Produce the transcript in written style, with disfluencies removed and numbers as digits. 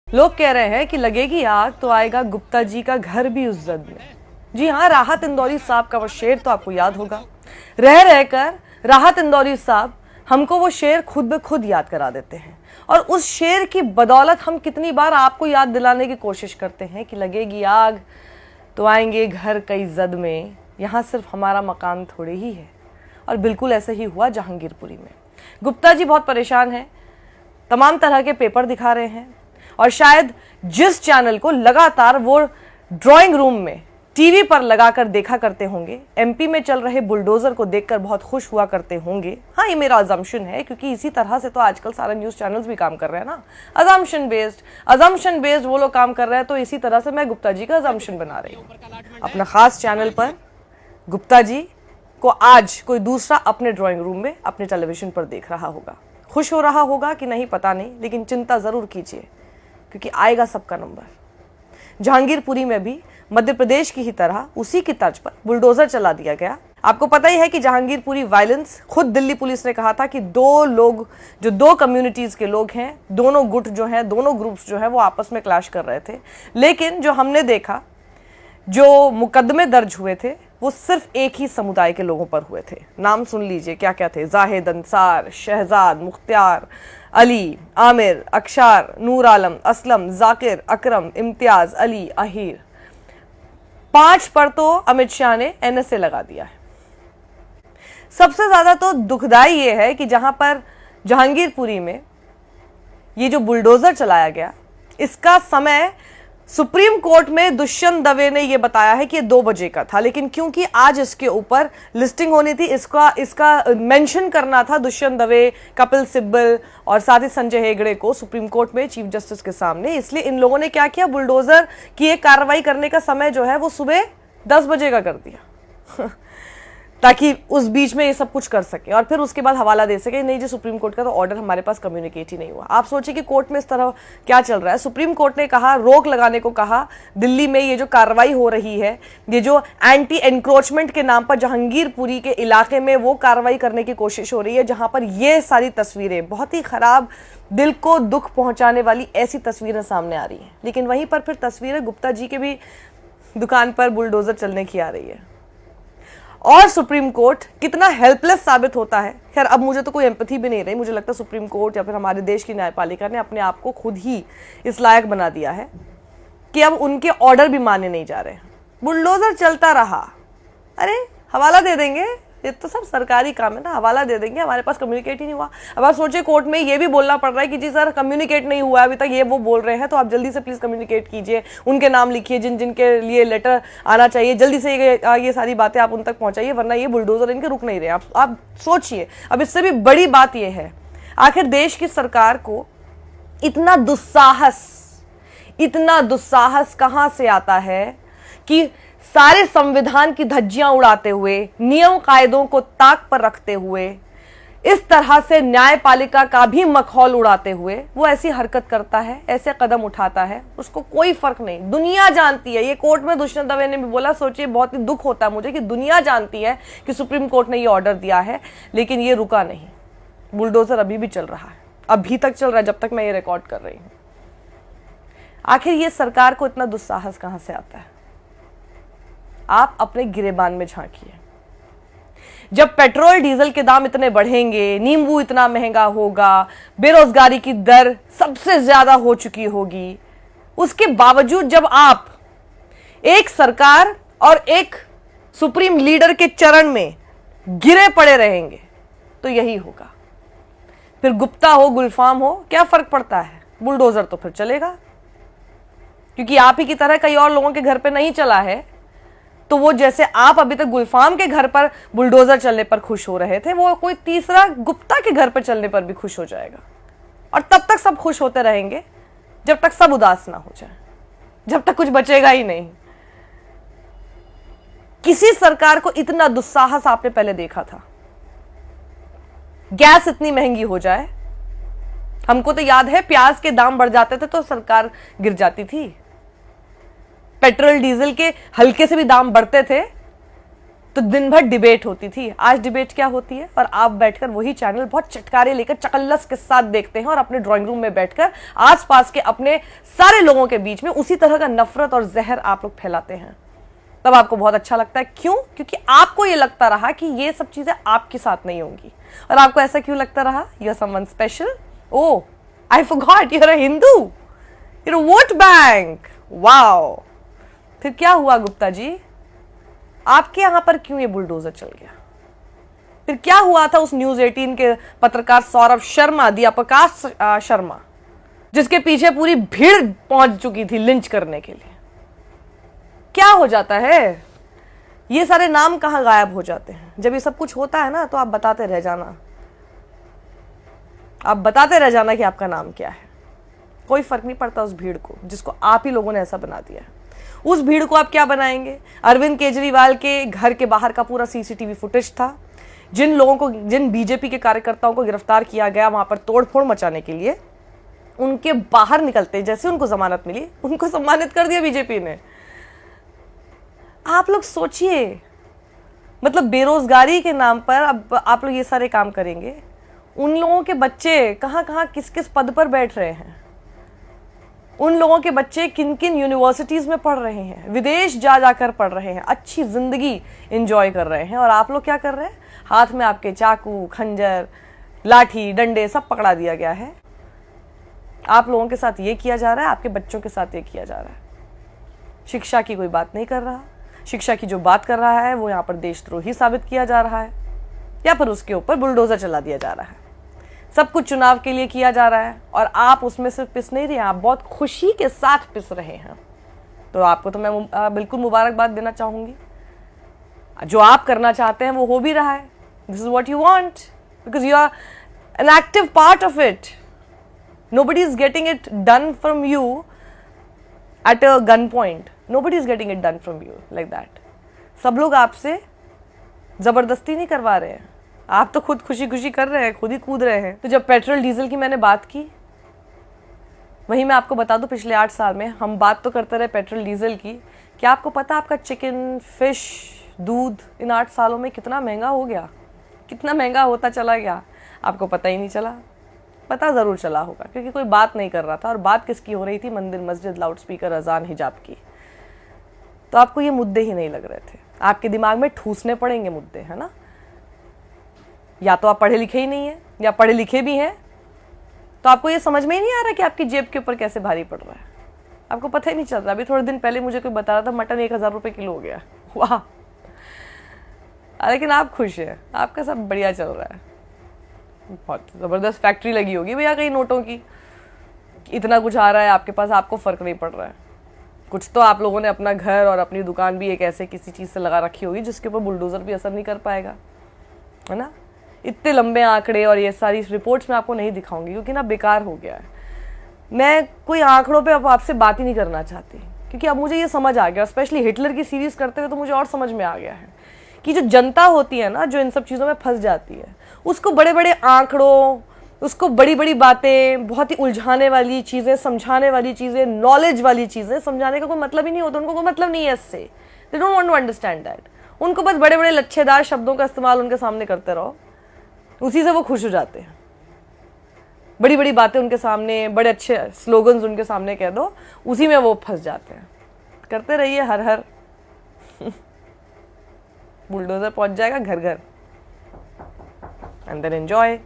लोग कह रहे हैं कि लगेगी आग तो आएगा गुप्ता जी का घर भी उस जद में। जी हाँ, राहत इंदौरी साहब का वो शेर तो आपको याद होगा। रह रहकर राहत इंदौरी साहब हमको वो शेर खुद ब खुद याद करा देते हैं और उस शेर की बदौलत हम कितनी बार आपको याद दिलाने की कोशिश करते हैं कि लगेगी आग तो आएंगे घर कई जद में, यहाँ सिर्फ हमारा मकान थोड़े ही है। और बिल्कुल ऐसा ही हुआ जहांगीरपुरी में। गुप्ता जी बहुत परेशान हैं, तमाम तरह के पेपर दिखा रहे हैं और शायद जिस चैनल को लगातार वो ड्राइंग रूम में टीवी पर लगाकर देखा करते होंगे, एमपी में चल रहे बुलडोजर को देखकर बहुत खुश हुआ करते होंगे। हाँ, ये मेरा अजम्पशन है, क्योंकि इसी तरह से तो आजकल सारे न्यूज़ चैनल्स भी काम कर रहे हैं ना, अजम्पशन बेस्ड वो लोग काम कर रहे हैं। तो इसी तरह से मैं गुप्ता जी का अजम्पशन बना रही हूँ। अपना खास चैनल पर गुप्ता जी को आज कोई दूसरा अपने ड्राइंग रूम में अपने टेलीविजन पर देख रहा होगा। खुश हो रहा होगा कि नहीं पता नहीं, लेकिन चिंता जरूर कीजिए, क्योंकि आएगा सबका नंबर। जहांगीरपुरी में भी मध्य प्रदेश की ही तरह उसी की तर्ज पर बुलडोजर चला दिया गया। आपको पता ही है कि जहांगीरपुरी वायलेंस, खुद दिल्ली पुलिस ने कहा था कि दो लोग जो दो कम्युनिटीज के लोग हैं, दोनों गुट जो हैं, दोनों ग्रुप्स जो हैं वो आपस में क्लैश कर रहे थे। लेकिन जो हमने देखा, जो मुकदमे दर्ज हुए थे वो सिर्फ एक ही समुदाय के लोगों पर हुए थे। नाम सुन लीजिए क्या क्या थे: जाहिद अंसार, शहजाद, मुख्तियार, अली, आमिर, अक्षार, नूर आलम, असलम, जाकिर, अकरम, इम्तियाज, अली, अहीर। 5 पर तो अमित शाह ने एनएसए लगा दिया है। सबसे ज्यादा तो दुखदाई ये है कि जहां पर जहांगीरपुरी में ये जो बुलडोजर चलाया गया, इसका समय सुप्रीम कोर्ट में दुष्यंत दवे ने यह बताया है कि 2 बजे का था, लेकिन क्योंकि आज इसके ऊपर लिस्टिंग होनी थी, इसका मेंशन करना था दुष्यंत दवे, कपिल सिब्बल और साथ ही संजय हेगड़े को सुप्रीम कोर्ट में चीफ जस्टिस के सामने, इसलिए इन लोगों ने क्या किया, बुलडोजर की एक कार्रवाई करने का समय जो है वो सुबह 10 बजे का कर दिया ताकि उस बीच में ये सब कुछ कर सके और फिर उसके बाद हवाला दे सके, नहीं जी सुप्रीम कोर्ट का तो ऑर्डर हमारे पास कम्युनिकेट ही नहीं हुआ। आप सोचिए कि कोर्ट में इस तरह क्या चल रहा है। सुप्रीम कोर्ट ने कहा, रोक लगाने को कहा, दिल्ली में ये जो कार्रवाई हो रही है, ये जो एंटी एनक्रोचमेंट के नाम पर जहांगीरपुरी के इलाके में वो कार्रवाई करने की कोशिश हो रही है, जहां पर ये सारी तस्वीरें, बहुत ही खराब, दिल को दुख पहुंचाने वाली ऐसी तस्वीरें सामने आ रही हैं। लेकिन वहीं पर फिर तस्वीरें गुप्ता जी के भी दुकान पर बुलडोजर चलने की आ रही है और सुप्रीम कोर्ट कितना हेल्पलेस साबित होता है। खैर, अब मुझे तो कोई एम्पैथी भी नहीं रही। मुझे लगता है सुप्रीम कोर्ट या फिर हमारे देश की न्यायपालिका ने अपने आप को खुद ही इस लायक बना दिया है कि अब उनके ऑर्डर भी माने नहीं जा रहे। बुलडोजर चलता रहा, अरे हवाला दे देंगे, ये तो सब सरकारी काम है ना, हवाला दे देंगे, हमारे पास कम्युनिकेट ही नहीं हुआ। अब आप सोचिए कोर्ट में ये भी बोलना पड़ रहा है कि जी सर कम्युनिकेट नहीं हुआ अभी तक, ये वो बोल रहे हैं, तो आप जल्दी से प्लीज कम्युनिकेट कीजिए, उनके नाम लिखिए जिन जिन के लिए लेटर आना चाहिए, जल्दी से ये सारी बातें आप उन तक पहुंचाइए, वरना ये बुलडोजर इनके रुक नहीं रहे। आप सोचिए। अब इससे भी बड़ी बात यह है, आखिर देश की सरकार को इतना दुस्साहस कहां से आता है कि सारे संविधान की धज्जियां उड़ाते हुए, नियम कायदों को ताक पर रखते हुए, इस तरह से न्यायपालिका का भी मखौल उड़ाते हुए वो ऐसी हरकत करता है, ऐसे कदम उठाता है, उसको कोई फर्क नहीं। दुनिया जानती है, ये कोर्ट में दुष्यंत दवे ने भी बोला, सोचिए बहुत ही दुख होता है मुझे कि दुनिया जानती है कि सुप्रीम कोर्ट ने ये ऑर्डर दिया है, लेकिन ये रुका नहीं। बुलडोजर अभी भी चल रहा है, अभी तक चल रहा है जब तक मैं ये रिकॉर्ड कर रही हूं। आखिर ये सरकार को इतना दुस्साहस कहां से आता है? आप अपने गिरेबान में झांकिए। जब पेट्रोल डीजल के दाम इतने बढ़ेंगे, नींबू इतना महंगा होगा, बेरोजगारी की दर सबसे ज्यादा हो चुकी होगी, उसके बावजूद जब आप एक सरकार और एक सुप्रीम लीडर के चरण में गिरे पड़े रहेंगे तो यही होगा। फिर गुप्ता हो, गुलफाम हो, क्या फर्क पड़ता है, बुलडोजर तो फिर चलेगा, क्योंकि आप ही की तरह कई और लोगों के घर पे नहीं चला है। तो वो जैसे आप अभी तक गुलफाम के घर पर बुलडोजर चलने पर खुश हो रहे थे, वो कोई तीसरा गुप्ता के घर पर चलने पर भी खुश हो जाएगा। और तब तक सब खुश होते रहेंगे जब तक सब उदास ना हो जाए, जब तक कुछ बचेगा ही नहीं। किसी सरकार को इतना दुस्साहस आपने पहले देखा था? गैस इतनी महंगी हो जाए, हमको तो याद है प्याज के दाम बढ़ जाते थे तो सरकार गिर जाती थी। पेट्रोल डीजल के हल्के से भी दाम बढ़ते थे तो दिन भर डिबेट होती थी। आज डिबेट क्या होती है, और आप बैठकर वही चैनल बहुत चटकारे लेकर चकल्लस के साथ देखते हैं और अपने ड्राइंग रूम में बैठकर आसपास के अपने सारे लोगों के बीच में उसी तरह का नफरत और जहर आप लोग फैलाते हैं। तब आपको बहुत अच्छा लगता है। क्यों? क्योंकि आपको यह लगता रहा कि ये सब चीजें आपके साथ नहीं होंगी। और आपको ऐसा क्यों लगता रहा? You are someone special. Oh, I forgot, you are a Hindu, you are a vote bank. Wow. फिर क्या हुआ गुप्ता जी? आपके यहां पर क्यों ये बुलडोजर चल गया? फिर क्या हुआ था उस न्यूज 18 के पत्रकार सौरभ शर्मा, दिया प्रकाश शर्मा, जिसके पीछे पूरी भीड़ पहुंच चुकी थी लिंच करने के लिए? क्या हो जाता है? ये सारे नाम कहां गायब हो जाते हैं? जब ये सब कुछ होता है ना, तो आप बताते रह जाना, आप बताते रह जाना कि आपका नाम क्या है। कोई फर्क नहीं पड़ता उस भीड़ को जिसको आप ही लोगों ने ऐसा बना दिया है। उस भीड़ को आप क्या बनाएंगे? अरविंद केजरीवाल के घर के बाहर का पूरा सीसीटीवी फुटेज था। जिन लोगों को, जिन बीजेपी के कार्यकर्ताओं को गिरफ्तार किया गया वहां पर तोड़फोड़ मचाने के लिए, उनके बाहर निकलते जैसे उनको जमानत मिली, उनको सम्मानित कर दिया बीजेपी ने। आप लोग सोचिए, मतलब बेरोजगारी के नाम पर अब आप लोग ये सारे काम करेंगे। उन लोगों के बच्चे कहां कहां किस किस पद पर बैठ रहे हैं, उन लोगों के बच्चे किन किन यूनिवर्सिटीज में पढ़ रहे हैं, विदेश जा जाकर पढ़ रहे हैं, अच्छी जिंदगी एंजॉय कर रहे हैं। और आप लोग क्या कर रहे हैं? हाथ में आपके चाकू, खंजर, लाठी, डंडे सब पकड़ा दिया गया है। आप लोगों के साथ ये किया जा रहा है, आपके बच्चों के साथ ये किया जा रहा है। शिक्षा की कोई बात नहीं कर रहा। शिक्षा की जो बात कर रहा है वो यहाँ पर देशद्रोही साबित किया जा रहा है, या फिर उसके ऊपर बुलडोजर चला दिया जा रहा है। सब कुछ चुनाव के लिए किया जा रहा है और आप उसमें सिर्फ पिस नहीं रहे, आप बहुत खुशी के साथ पिस रहे हैं। तो आपको तो मैं बिल्कुल मुबारकबाद देना चाहूंगी। जो आप करना चाहते हैं वो हो भी रहा है। This is what you want, because you are an active part of it. Nobody is getting it done from you at a gun point. Nobody is getting it done from you like that. सब लोग आपसे जबरदस्ती नहीं करवा रहे हैं, आप तो खुद खुशी खुशी कर रहे हैं, खुद ही कूद रहे हैं। तो जब पेट्रोल डीजल की मैंने बात की, वही मैं आपको बता दूं, पिछले 8 साल में हम बात तो करते रहे पेट्रोल डीजल की। क्या आपको पता आपका चिकन, फिश, दूध इन 8 सालों में कितना महंगा हो गया, कितना महंगा होता चला गया? आपको पता ही नहीं चला। पता जरूर चला होगा, क्योंकि कोई बात नहीं कर रहा था। और बात किसकी हो रही थी? मंदिर, मस्जिद, लाउड स्पीकर, अजान, हिजाब की। तो आपको ये मुद्दे ही नहीं लग रहे थे। आपके दिमाग में ठूसने पड़ेंगे मुद्दे, है ना? या तो आप पढ़े लिखे ही नहीं है, या पढ़े लिखे भी हैं तो आपको ये समझ में ही नहीं आ रहा कि आपकी जेब के ऊपर कैसे भारी पड़ रहा है। आपको पता ही नहीं चल रहा। अभी थोड़े दिन पहले मुझे कोई बता रहा था मटन 1000 रुपये किलो हो गया। वाह! लेकिन आप खुश हैं, आपका सब बढ़िया चल रहा है। बहुत जबरदस्त फैक्ट्री लगी होगी भैया कहीं नोटों की, इतना कुछ आ रहा है आपके पास, आपको फर्क नहीं पड़ रहा है। कुछ तो आप लोगों ने अपना घर और अपनी दुकान भी एक ऐसे किसी चीज से लगा रखी होगी जिसके ऊपर बुलडोजर भी असर नहीं कर पाएगा, है ना? इतने लंबे आंकड़े और ये सारी रिपोर्ट्स मैं आपको नहीं दिखाऊंगी, क्योंकि ना बेकार हो गया है। मैं कोई आंकड़ों पे अब आपसे बात ही नहीं करना चाहती, क्योंकि अब मुझे ये समझ आ गया, स्पेशली हिटलर की सीरीज करते हुए तो मुझे और समझ में आ गया है कि जो जनता होती है ना, जो इन सब चीज़ों में फंस जाती है, उसको बड़े बड़े आंकड़ों, उसको बड़ी बड़ी बातें, बहुत ही उलझाने वाली चीज़ें, समझाने वाली चीज़ें, नॉलेज वाली चीज़ें समझाने का कोई मतलब ही नहीं होता। उनको कोई मतलब नहीं है इससे। They don't want to understand that. उनको बस बड़े बड़े लच्छेदार शब्दों का इस्तेमाल उनके सामने करते रहो, उसी से वो खुश हो जाते हैं। बड़ी बड़ी बातें उनके सामने, बड़े अच्छे स्लोगन्स उनके सामने कह दो, उसी में वो फंस जाते हैं। करते रहिए हर हर बुलडोजर पहुंच जाएगा घर घर, एंड देन एंजॉय।